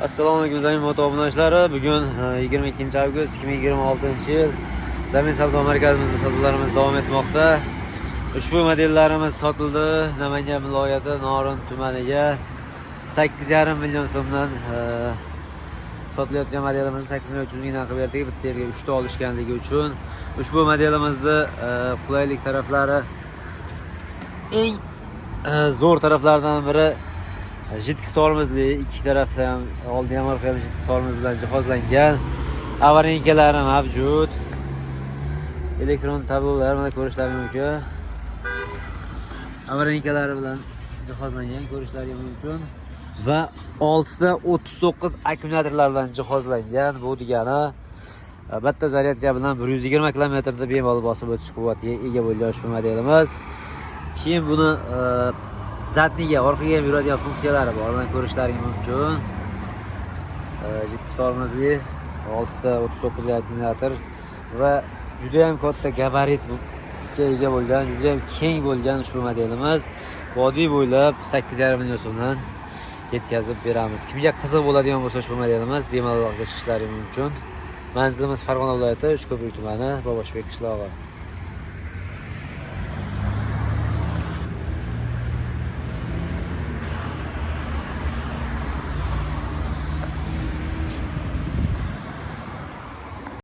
Assalomu alaykum zamin moto obunachilari. Bugun 22 avgust 2026-yil Zamin savdo markazimizda savdolarimiz davom etmoqda. Ushbu modellarimiz sotildi. Namangan viloyati Norin tumaniga 8,5 million so'mdan sotilayotgan modelimizni 8,300 mingdan qilib berdik. Bitta yerga 3 ta olishganligi uchun. Ushbu modelimizni qulaylik taraflari eng zo'r taraflardan biri jidkis tormozli, ikki tarafda ham oldi ham orqa ham jidkis tormoz bilan jihozlangan. Avarinkalari mavjud. Elektron tablolar mana ko'rishlaringiz mumkin. Avarinkalari bilan jihozlangan, ko'rishlaringiz mumkin. Va 6 ta 39 akkumulyatorlar bilan jihozlangan. Bu degani bitta zaryadka bilan 120 kilometrda bemalol bosib o'tish quvvatiga ega bo'lgan ushbu modelimiz. Keyin buni zadniga, orqaga ham yuradigan funksiyalari bor. Mana ko'rishlaringiz mumkin. Jidkis tormozli 6 ta 39 akkumulyator va juda ham katta gabaritga ega bo'lgan, juda ham keng bo'lgan ushbu modelimiz. Vodiy bo'ylab 8,5 million so'mdan yetkazib beramiz. Kimga qiziq bo'ladigan bo'lsa ushbu modelimiz bemalol chiqishlari mumkin. Manzilimiz Farg'ona viloyati Uchko'prik tumani, Boboshbek qishlog'i.